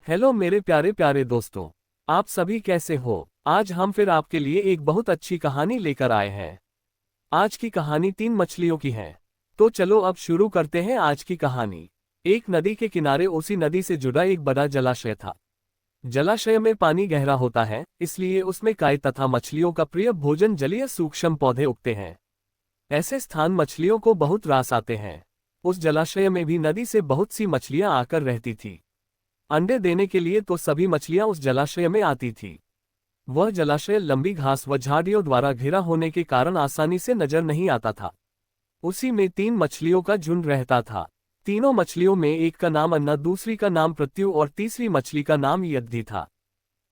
Hello मेरे प्यारे प्यारे दोस्तों। आप सभी कैसे हो? आज हम फिर आपके लिए एक बहुत अच्छी कहानी लेकर आए हैं। आज की कहानी 3 मछलियों की है। तो चलो अब शुरू करते हैं आज की कहानी। एक नदी के किनारे उसी नदी से जुड़ा एक बड़ा जलाशय था। जलाशय में पानी गहरा होता है, इसलिए उसमें काई तथा मछलियों का प्रिय भोजन जलीय सूक्ष्म पौधे उगते हैं। ऐसे स्थान मछलियों को बहुत रास आते हैं। उस जलाशय में भी नदी से बहुत सी मछलियां आकर रहती थी। अंडे देने के लिए तो सभी मछलियां उस जलाशय में आती थी। वह जलाशय लंबी घास व झाड़ियों द्वारा घिरा होने के कारण आसानी से नजर नहीं आता था। उसी में 3 मछलियों का झुंड रहता था। तीनों मछलियों में एक का नाम अन्ना, दूसरी का नाम प्रत्यु और तीसरी मछली का नाम यद्दी था।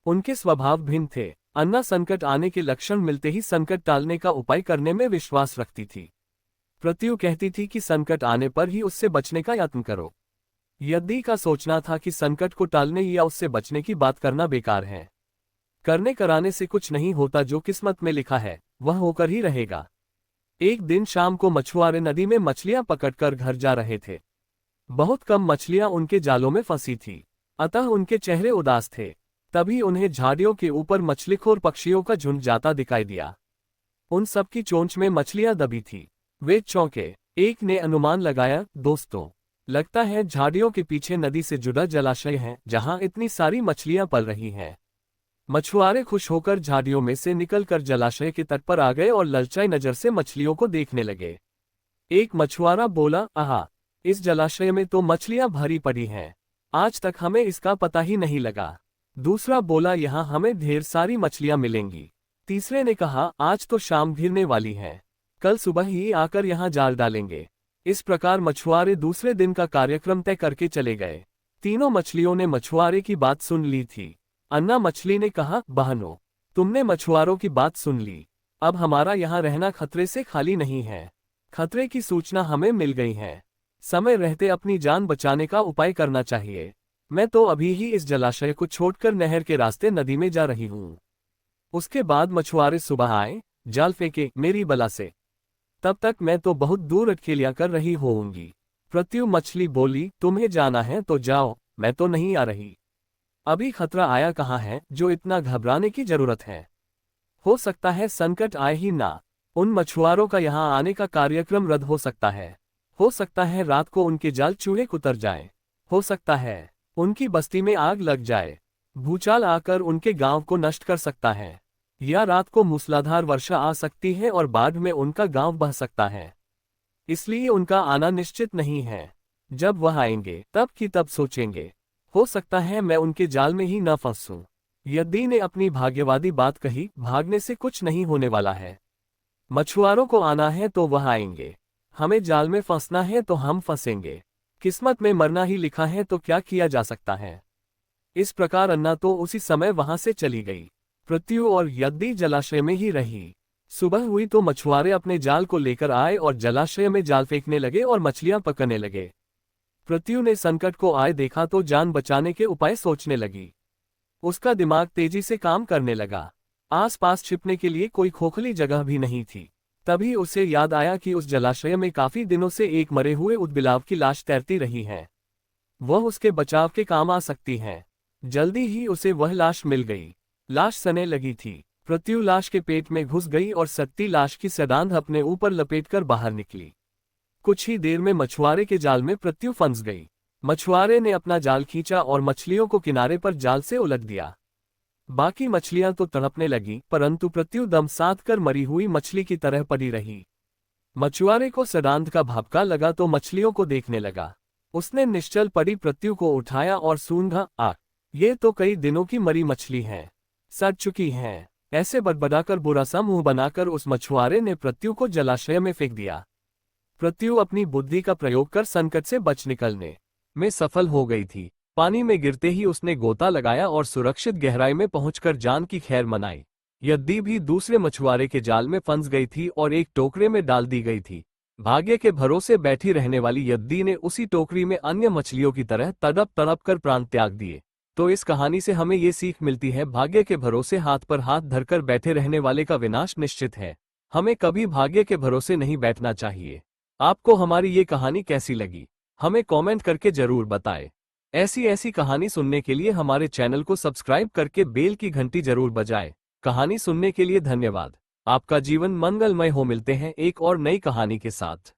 उनके स्वभाव भिन्न थे। अन्ना संकट आने के लक्षण मिलते ही संकट टालने का उपाय करने में विश्वास रखती थी। प्रत्यु कहती थी कि संकट आने पर ही उससे बचने का यत्न करो। यद्दी का सोचना था कि संकट को टालने या उससे बचने की बात करना बेकार है। करने कराने से कुछ नहीं होता, जो किस्मत में लिखा है वह होकर ही रहेगा। एक दिन शाम को मछुआरे नदी में मछलियां पकड़कर घर जा रहे थे। बहुत कम मछलियां उनके जालों में फंसी थी, अतः उनके चेहरे उदास थे। तभी उन्हें झाड़ियों के ऊपर मछलीखोर पक्षियों का झुंड जाता दिखाई दिया। उन सबकी चोंच में मछलियां दबी थी। वे चौंके। एक ने अनुमान लगाया, दोस्तों, लगता है झाड़ियों के पीछे नदी से जुड़ा जलाशय है जहां इतनी सारी मछलियां पल रही हैं। मछुआरे खुश होकर झाड़ियों में से निकलकर जलाशय के तट पर आ गए और ललचाई नजर से मछलियों को देखने लगे। एक मछुआरा बोला, आहा, इस जलाशय में तो मछलियां भरी पड़ी हैं। आज तक हमें इसका पता ही नहीं लगा। दूसरा बोला, यहाँ हमें ढेर सारी मछलियां मिलेंगी। तीसरे ने कहा, आज तो शाम घिरने वाली है, कल सुबह ही आकर यहाँ जाल डालेंगे। इस प्रकार मछुआरे दूसरे दिन का कार्यक्रम तय करके चले गए। तीनों मछलियों ने मछुआरे की बात सुन ली थी। अन्ना मछली ने कहा, बहनों, तुमने मछुआरों की बात सुन ली। अब हमारा यहाँ रहना खतरे से खाली नहीं है। खतरे की सूचना हमें मिल गई है। समय रहते अपनी जान बचाने का उपाय करना चाहिए। मैं तो अभी ही इस जलाशय को छोड़कर नहर के रास्ते नदी में जा रही हूँ। उसके बाद मछुआरे सुबह आए, जाल फेंके मेरी बला से। तब तक मैं तो बहुत दूर अटखेलियां कर रही होऊंगी। प्रत्यु मछली बोली, तुम्हें जाना है तो जाओ, मैं तो नहीं आ रही। अभी खतरा आया कहाँ है जो इतना घबराने की जरूरत है। हो सकता है संकट आए ही ना। उन मछुआरों का यहाँ आने का कार्यक्रम रद्द हो सकता है। हो सकता है रात को उनके जाल चूहे कुतर जाए। हो सकता है उनकी बस्ती में आग लग जाए। भूचाल आकर उनके गांव को नष्ट कर सकता है। या रात को मूसलाधार वर्षा आ सकती है और बाढ़ में उनका गांव बह सकता है। इसलिए उनका आना निश्चित नहीं है। जब वह आएंगे तब की तब सोचेंगे। हो सकता है मैं उनके जाल में ही न फंसूं। यद्दी ने अपनी भाग्यवादी बात कही, भागने से कुछ नहीं होने वाला है। मछुआरों को आना है तो वह आएंगे। हमें जाल में फंसना है तो हम फंसेंगे। किस्मत में मरना ही लिखा है तो क्या किया जा सकता है। इस प्रकार अन्ना तो उसी समय वहां से चली गई। प्रत्यु और यद्दी जलाशय में ही रही। सुबह हुई तो मछुआरे अपने जाल को लेकर आए और जलाशय में जाल फेंकने लगे और मछलियां पकड़ने लगे। प्रत्यु ने संकट को आए देखा तो जान बचाने के उपाय सोचने लगी। उसका दिमाग तेजी से काम करने लगा। आसपास छिपने के लिए कोई खोखली जगह भी नहीं थी। तभी उसे याद आया कि उस जलाशय में काफी दिनों से एक मरे हुए ऊदबिलाव की लाश तैरती रही है। वह उसके बचाव के काम आ सकती है। जल्दी ही उसे वह लाश मिल गई। लाश सने लगी थी। प्रत्यु लाश के पेट में घुस गई और सत्ती लाश की सदांध अपने ऊपर लपेटकर बाहर निकली। कुछ ही देर में मछुआरे के जाल में प्रत्यु फंस गई। मछुआरे ने अपना जाल खींचा और मछलियों को किनारे पर जाल से उलट दिया। बाकी मछलियां तो तड़पने लगी, परंतु प्रत्यु दम साध कर मरी हुई मछली की तरह पड़ी रही। मछुआरे को सदांध का भभका लगा तो मछलियों को देखने लगा। उसने निश्चल पड़ी प्रत्यु को उठाया और सूंघा, ये तो कई दिनों की मरी मछली है, सड़ चुकी हैं। ऐसे बड़बड़ाकर बुरा सा मुंह बनाकर उस मछुआरे ने प्रत्यु को जलाशय में फेंक दिया। प्रत्यु अपनी बुद्धि का प्रयोग कर संकट से बच निकलने में सफल हो गई थी। पानी में गिरते ही उसने गोता लगाया और सुरक्षित गहराई में पहुंचकर जान की खैर मनाई। यद्दी भी दूसरे मछुआरे के जाल में फंस गई थी और एक टोकरे में डाल दी गई थी। भाग्य के भरोसे बैठी रहने वाली यद्दी ने उसी टोकरी में अन्य मछलियों की तरह तड़प तड़प कर प्राण त्याग दिए। तो इस कहानी से हमें ये सीख मिलती है, भाग्य के भरोसे हाथ पर हाथ धरकर बैठे रहने वाले का विनाश निश्चित है। हमें कभी भाग्य के भरोसे नहीं बैठना चाहिए। आपको हमारी ये कहानी कैसी लगी, हमें कमेंट करके जरूर बताएं। ऐसी ऐसी कहानी सुनने के लिए हमारे चैनल को सब्सक्राइब करके बेल की घंटी जरूर बजाएं। कहानी सुनने के लिए धन्यवाद। आपका जीवन मंगलमय हो। मिलते हैं एक और नई कहानी के साथ।